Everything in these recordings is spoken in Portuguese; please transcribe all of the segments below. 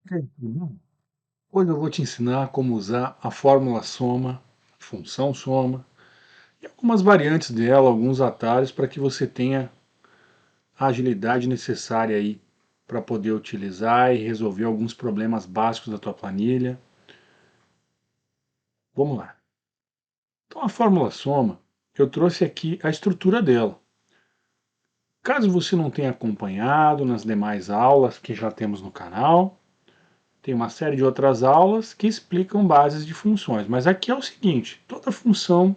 Tudo bom? Hoje eu vou te ensinar como usar a fórmula soma, função soma e algumas variantes dela, alguns atalhos para que você tenha a agilidade necessária aí para poder utilizar e resolver alguns problemas básicos da tua planilha. Vamos lá. Então a fórmula soma, eu trouxe aqui a estrutura dela. Caso você não tenha acompanhado nas demais aulas que já temos no canal, tem uma série de outras aulas que explicam bases de funções, mas aqui é o seguinte, toda função,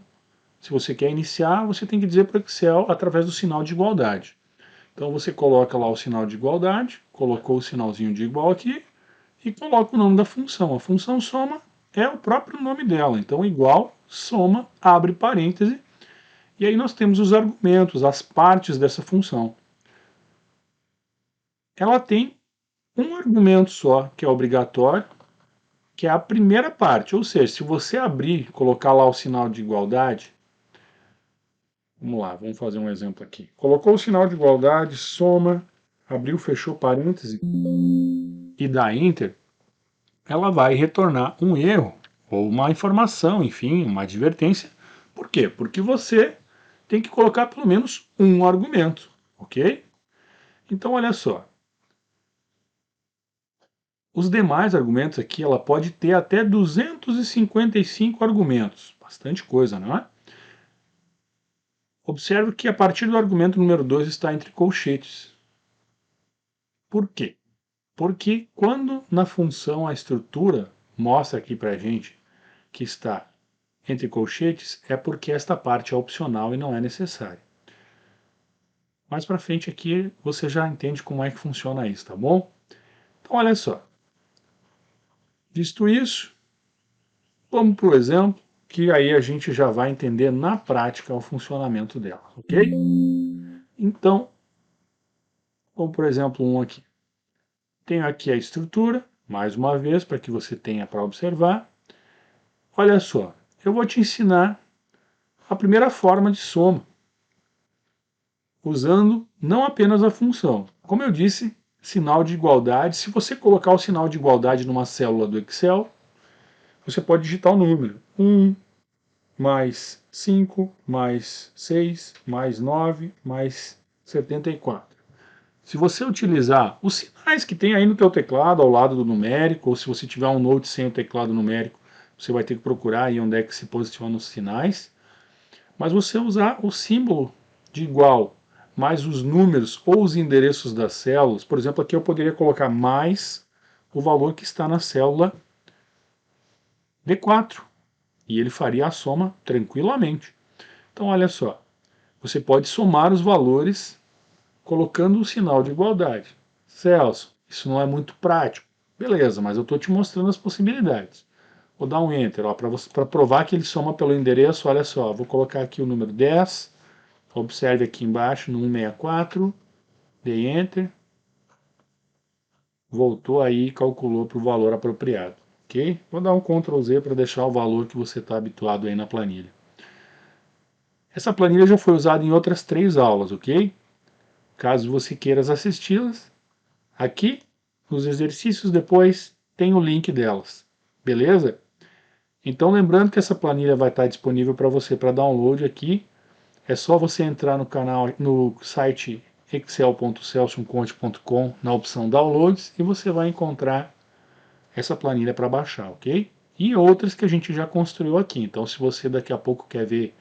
se você quer iniciar, você tem que dizer para o Excel através do sinal de igualdade. Então você coloca lá o sinal de igualdade, colocou o sinalzinho de igual aqui, e coloca o nome da função. A função soma é o próprio nome dela, então igual, soma, abre parêntese, e aí nós temos os argumentos, as partes dessa função. Ela tem um argumento só, que é obrigatório, que é a primeira parte, ou seja, se você abrir, colocar lá o sinal de igualdade, vamos lá, vamos fazer um exemplo aqui. Colocou o sinal de igualdade, soma, abriu, fechou parêntese e dá Enter, ela vai retornar um erro ou uma informação, enfim, uma advertência. Por quê? Porque você tem que colocar pelo menos um argumento, ok? Então, olha só. Os demais argumentos aqui, ela pode ter até 255 argumentos. Bastante coisa, não é? Observe que a partir do argumento número 2 está entre colchetes. Por quê? Porque quando na função a estrutura mostra aqui para a gente que está entre colchetes, é porque esta parte é opcional e não é necessária. Mais para frente aqui você já entende como é que funciona isso, tá bom? Então olha só. Visto isso, vamos para o exemplo, que aí a gente já vai entender na prática o funcionamento dela, ok? Então, vamos por exemplo um aqui. Tenho aqui a estrutura, mais uma vez, para que você tenha para observar. Olha só, eu vou te ensinar a primeira forma de soma, usando não apenas a função. Como eu disse, sinal de igualdade. Se você colocar o sinal de igualdade numa célula do Excel, você pode digitar o número 1 mais 5 mais 6 mais 9 mais 74. Se você utilizar os sinais que tem aí no teu teclado, ao lado do numérico, ou se você tiver um Note sem o teclado numérico, você vai ter que procurar aí onde é que se posiciona os sinais. Mas você usar o símbolo de igual, mais os números ou os endereços das células, por exemplo, aqui eu poderia colocar mais o valor que está na célula D4, e ele faria a soma tranquilamente. Então, olha só, você pode somar os valores colocando o sinal de igualdade. Celso, isso não é muito prático. Beleza, mas eu estou te mostrando as possibilidades. Vou dar um Enter, para provar que ele soma pelo endereço, olha só, vou colocar aqui o número 10, observe aqui embaixo no 164, dei Enter, voltou aí e calculou para o valor apropriado, ok? Vou dar um Ctrl Z para deixar o valor que você está habituado aí na planilha. Essa planilha já foi usada em outras 3 aulas, ok? Caso você queira assisti-las, aqui nos exercícios depois tem o link delas, beleza? Então lembrando que essa planilha vai estar disponível para você para download aqui. É só você entrar no canal, no site excel.celsionconte.com na opção downloads e você vai encontrar essa planilha para baixar, ok? E outras que a gente já construiu aqui. Então se você daqui a pouco quer ver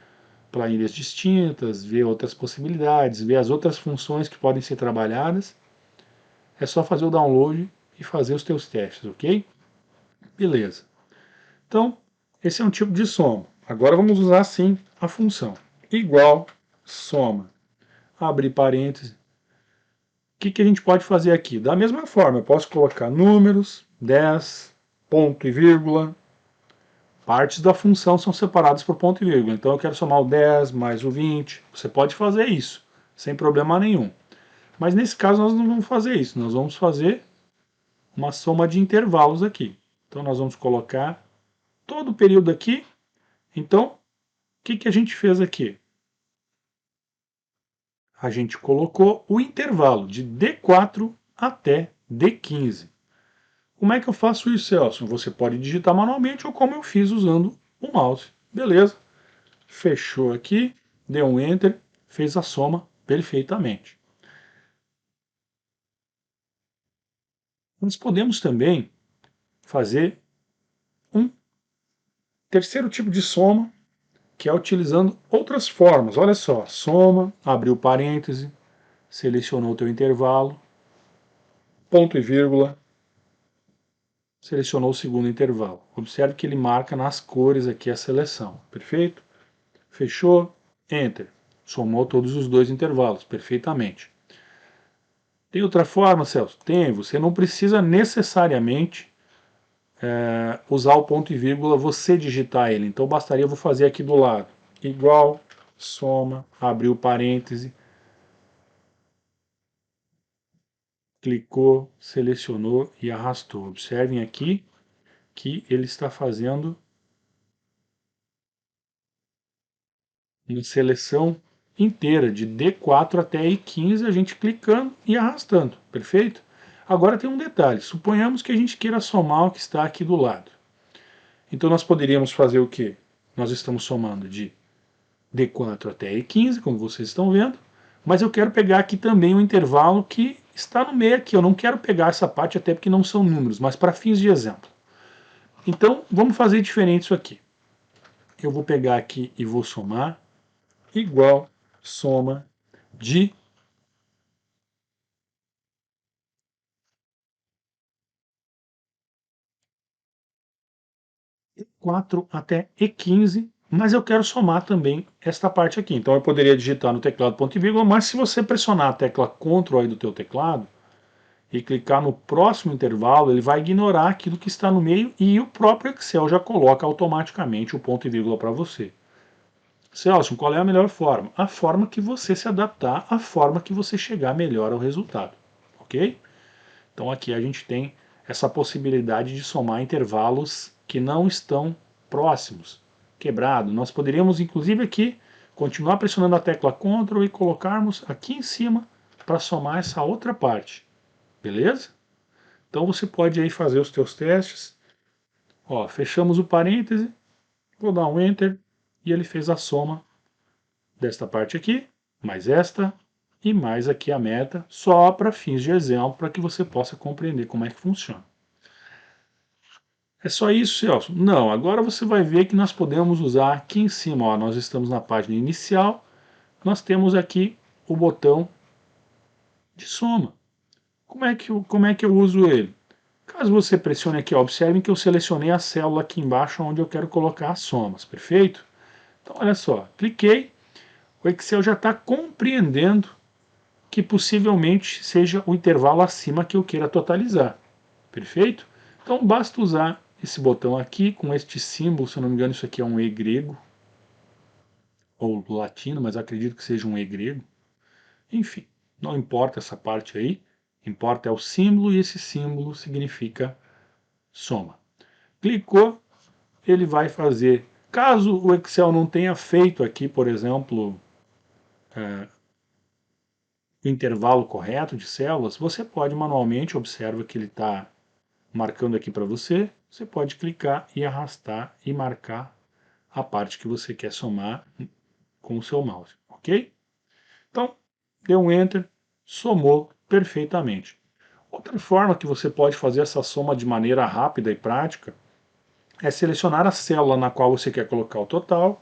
planilhas distintas, ver outras possibilidades, ver as outras funções que podem ser trabalhadas, é só fazer o download e fazer os teus testes, ok? Beleza. Então, esse é um tipo de soma. Agora vamos usar sim a função. Igual, soma, abrir parênteses. O que a gente pode fazer aqui? Da mesma forma, eu posso colocar números, 10, ponto e vírgula. Partes da função são separadas por ponto e vírgula. Então eu quero somar o 10 mais o 20. Você pode fazer isso, sem problema nenhum. Mas nesse caso nós não vamos fazer isso. Nós vamos fazer uma soma de intervalos aqui. Então nós vamos colocar todo o período aqui. Então, o que a gente fez aqui? A gente colocou o intervalo de D4 até D15. Como é que eu faço isso, Celso? Você pode digitar manualmente ou como eu fiz usando o mouse. Beleza. Fechou aqui, deu um Enter, fez a soma perfeitamente. Nós podemos também fazer um terceiro tipo de soma, que é utilizando outras formas. Olha só, soma, abriu parêntese, selecionou o teu intervalo, ponto e vírgula, selecionou o segundo intervalo. Observe que ele marca nas cores aqui a seleção, perfeito? Fechou, Enter. Somou todos os dois intervalos, perfeitamente. Tem outra forma, Celso? Tem, você não precisa necessariamente usar o ponto e vírgula, você digitar ele. Então bastaria, eu vou fazer aqui do lado, igual, soma, abriu parêntese, clicou, selecionou e arrastou. Observem aqui que ele está fazendo uma seleção inteira, de D4 até I15, a gente clicando e arrastando, perfeito? Agora tem um detalhe, suponhamos que a gente queira somar o que está aqui do lado. Então nós poderíamos fazer o quê? Nós estamos somando de D4 até E15, como vocês estão vendo, mas eu quero pegar aqui também um intervalo que está no meio aqui. Eu não quero pegar essa parte até porque não são números, mas para fins de exemplo. Então vamos fazer diferente isso aqui. Eu vou pegar aqui e vou somar igual soma de 4 até E15, mas eu quero somar também esta parte aqui. Então eu poderia digitar no teclado ponto e vírgula, mas se você pressionar a tecla Ctrl aí do teu teclado e clicar no próximo intervalo, ele vai ignorar aquilo que está no meio e o próprio Excel já coloca automaticamente o ponto e vírgula para você. Celso, qual é a melhor forma? A forma que você se adaptar, a forma que você chegar melhor ao resultado, ok? Então aqui a gente tem essa possibilidade de somar intervalos que não estão próximos, quebrado. Nós poderíamos inclusive aqui continuar pressionando a tecla Ctrl e colocarmos aqui em cima para somar essa outra parte, beleza? Então você pode aí fazer os teus testes. Ó, fechamos o parêntese, vou dar um Enter e ele fez a soma desta parte aqui, mais esta e mais aqui a meta, só para fins de exemplo, para que você possa compreender como é que funciona. É só isso, Celso? Não, agora você vai ver que nós podemos usar aqui em cima, ó, nós estamos na página inicial, nós temos aqui o botão de soma. Como é que eu uso ele? Caso você pressione aqui, ó, observem que eu selecionei a célula aqui embaixo onde eu quero colocar as somas, perfeito? Então, olha só, cliquei, o Excel já está compreendendo que possivelmente seja o intervalo acima que eu queira totalizar, perfeito? Então, basta usar esse botão aqui com este símbolo, se eu não me engano isso aqui é um E grego, ou latino, mas acredito que seja um E grego. Enfim, não importa essa parte aí, importa é o símbolo e esse símbolo significa soma. Clicou, ele vai fazer. Caso o Excel não tenha feito aqui, por exemplo, o intervalo correto de células, você pode manualmente, observa que ele está marcando aqui para você, você pode clicar e arrastar e marcar a parte que você quer somar com o seu mouse, ok? Então, deu um Enter, somou perfeitamente. Outra forma que você pode fazer essa soma de maneira rápida e prática é selecionar a célula na qual você quer colocar o total,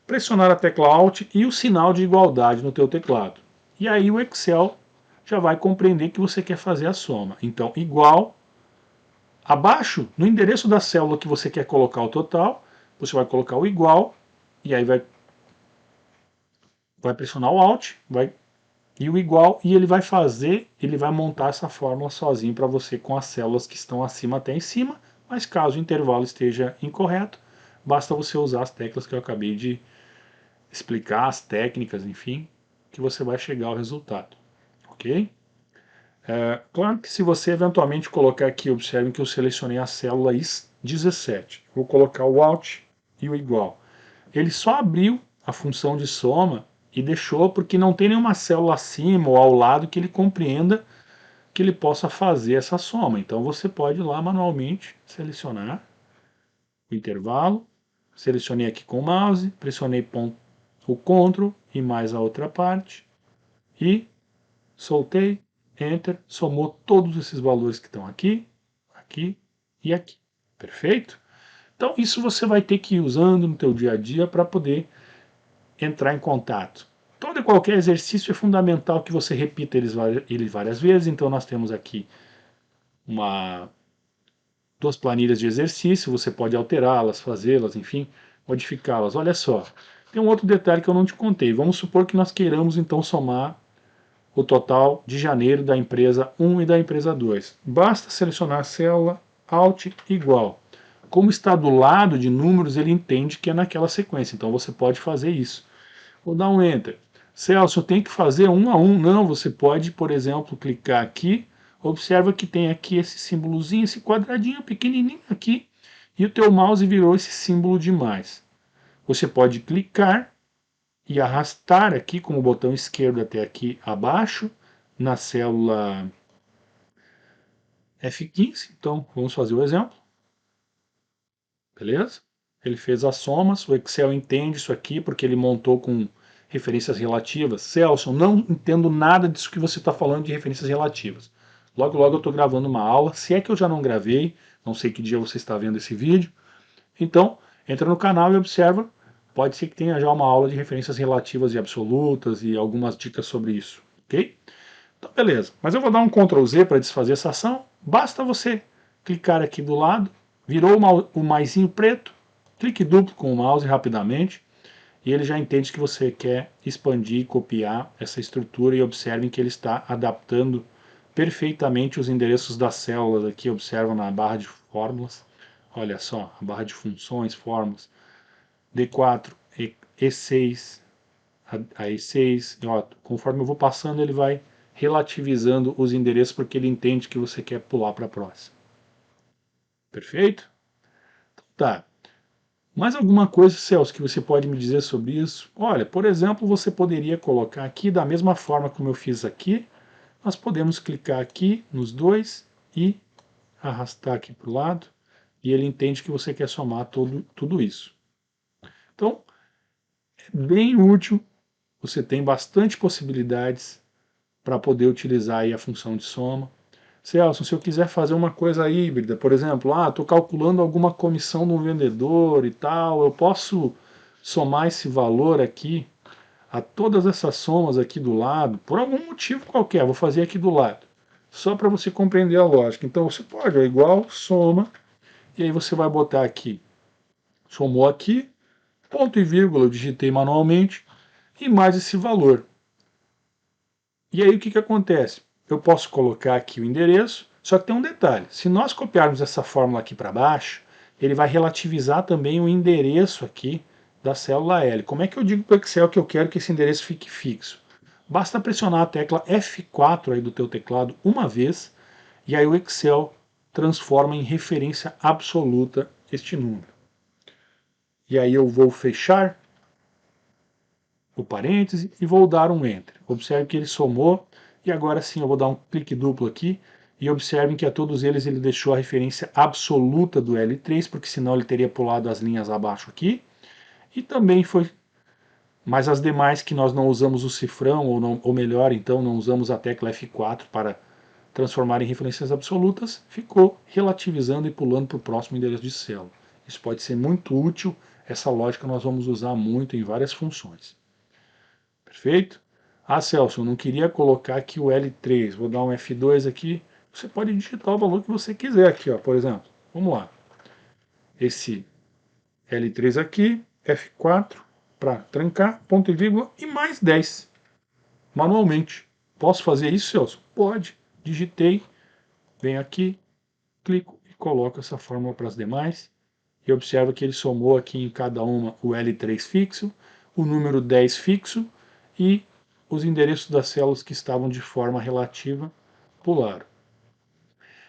pressionar a tecla Alt e o sinal de igualdade no teu teclado. E aí o Excel já vai compreender que você quer fazer a soma. Então, igual, abaixo, no endereço da célula que você quer colocar o total, você vai colocar o igual, e aí vai pressionar o Alt, e o igual, e ele vai fazer, ele vai montar essa fórmula sozinho para você com as células que estão acima até em cima, mas caso o intervalo esteja incorreto, basta você usar as teclas que eu acabei de explicar, as técnicas, enfim, que você vai chegar ao resultado, ok? Claro que se você eventualmente colocar aqui, observem que eu selecionei a célula 17, vou colocar o Alt e o igual. Ele só abriu a função de soma e deixou porque não tem nenhuma célula acima ou ao lado que ele compreenda que ele possa fazer essa soma. Então você pode ir lá manualmente selecionar o intervalo, selecionei aqui com o mouse, pressionei o Ctrl e mais a outra parte e soltei, Enter, somou todos esses valores que estão aqui, aqui e aqui. Perfeito? Então isso você vai ter que ir usando no teu dia a dia para poder entrar em contato. Todo e qualquer exercício é fundamental que você repita ele várias vezes, então nós temos aqui duas planilhas de exercício, você pode alterá-las, fazê-las, enfim, modificá-las. Olha só, tem um outro detalhe que eu não te contei. Vamos supor que nós queiramos então somar o total de janeiro da empresa 1 e da empresa 2. Basta selecionar a célula Alt igual. Como está do lado de números, ele entende que é naquela sequência, então você pode fazer isso. Vou dar um Enter. Celso, tem que fazer um a um. Não, você pode, por exemplo, clicar aqui. Observa que tem aqui esse símbolozinho, esse quadradinho pequenininho aqui. E o teu mouse virou esse símbolo de mais. Você pode clicar e arrastar aqui com o botão esquerdo até aqui abaixo, na célula F15. Então, vamos fazer o exemplo. Beleza? Ele fez as somas, o Excel entende isso aqui porque ele montou com referências relativas. Celso, não entendo nada disso que você está falando de referências relativas. Logo, logo eu estou gravando uma aula, se é que eu já não gravei, não sei que dia você está vendo esse vídeo. Então, entra no canal e observa, pode ser que tenha já uma aula de referências relativas e absolutas e algumas dicas sobre isso, ok? Então, beleza. Mas eu vou dar um Ctrl Z para desfazer essa ação. Basta você clicar aqui do lado, virou o maisinho preto, clique duplo com o mouse rapidamente e ele já entende que você quer expandir e copiar essa estrutura e observem que ele está adaptando perfeitamente os endereços das células aqui, observam na barra de fórmulas. Olha só, a barra de funções, fórmulas, D4, E6, a E6, ó, conforme eu vou passando ele vai relativizando os endereços porque ele entende que você quer pular para a próxima. Perfeito? Tá. Mais alguma coisa, Celso, que você pode me dizer sobre isso? Olha, por exemplo, você poderia colocar aqui, da mesma forma como eu fiz aqui, nós podemos clicar aqui nos dois e arrastar aqui para o lado, e ele entende que você quer somar tudo isso. Então, é bem útil, você tem bastante possibilidades para poder utilizar aí a função de soma. Celso, se eu quiser fazer uma coisa híbrida, por exemplo, estou calculando alguma comissão de um vendedor e tal, eu posso somar esse valor aqui a todas essas somas aqui do lado, por algum motivo qualquer, vou fazer aqui do lado, só para você compreender a lógica. Então você pode, é igual, soma, e aí você vai botar aqui, somou aqui, ponto e vírgula eu digitei manualmente, e mais esse valor. E aí o que acontece? Eu posso colocar aqui o endereço, só que tem um detalhe. Se nós copiarmos essa fórmula aqui para baixo, ele vai relativizar também o endereço aqui da célula L. Como é que eu digo para o Excel que eu quero que esse endereço fique fixo? Basta pressionar a tecla F4 aí do teu teclado uma vez, e aí o Excel transforma em referência absoluta este número. E aí eu vou fechar o parêntese e vou dar um Enter. Observe que ele somou e agora sim eu vou dar um clique duplo aqui e observem que a todos eles ele deixou a referência absoluta do L3, porque senão ele teria pulado as linhas abaixo aqui. E também foi, mas as demais que nós não usamos o cifrão, ou melhor, então não usamos a tecla F4 para transformar em referências absolutas, ficou relativizando e pulando para o próximo endereço de célula. Isso pode ser muito útil, essa lógica nós vamos usar muito em várias funções. Perfeito? Ah, Celso, eu não queria colocar aqui o L3, vou dar um F2 aqui. Você pode digitar o valor que você quiser aqui, ó, por exemplo. Vamos lá. Esse L3 aqui, F4, para trancar, ponto e vírgula, e mais 10, manualmente. Posso fazer isso, Celso? Pode. Digitei, venho aqui, clico e coloco essa fórmula para as demais. E observa que ele somou aqui em cada uma o L3 fixo, o número 10 fixo e os endereços das células que estavam de forma relativa pularam.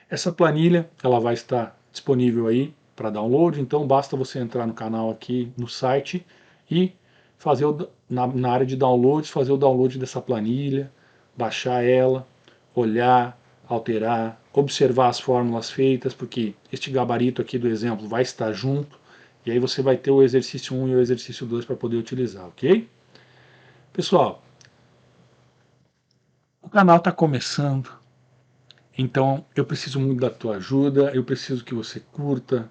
Essa planilha ela vai estar disponível aí para download, então basta você entrar no canal aqui no site e fazer na área de downloads, fazer o download dessa planilha, baixar ela, olhar, alterar, observar as fórmulas feitas, porque este gabarito aqui do exemplo vai estar junto, e aí você vai ter o exercício 1 e o exercício 2 para poder utilizar, ok? Pessoal, o canal está começando, então eu preciso muito da tua ajuda, eu preciso que você curta.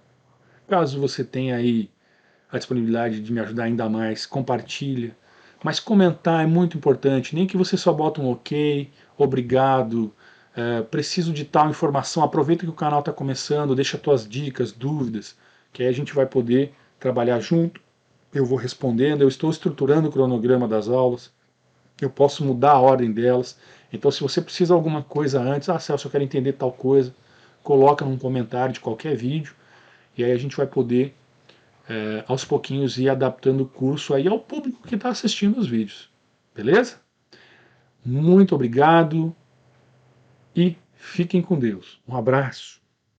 Caso você tenha aí a disponibilidade de me ajudar ainda mais, compartilha. Mas comentar é muito importante, nem que você só bota um ok, obrigado, preciso de tal informação, aproveita que o canal está começando, deixa tuas dicas, dúvidas, que aí a gente vai poder trabalhar junto, eu vou respondendo, eu estou estruturando o cronograma das aulas, eu posso mudar a ordem delas, então se você precisa de alguma coisa antes, Celso, eu quero entender tal coisa, coloca num comentário de qualquer vídeo, e aí a gente vai poder aos pouquinhos ir adaptando o curso aí ao público que está assistindo os vídeos. Beleza? Muito obrigado e fiquem com Deus. Um abraço.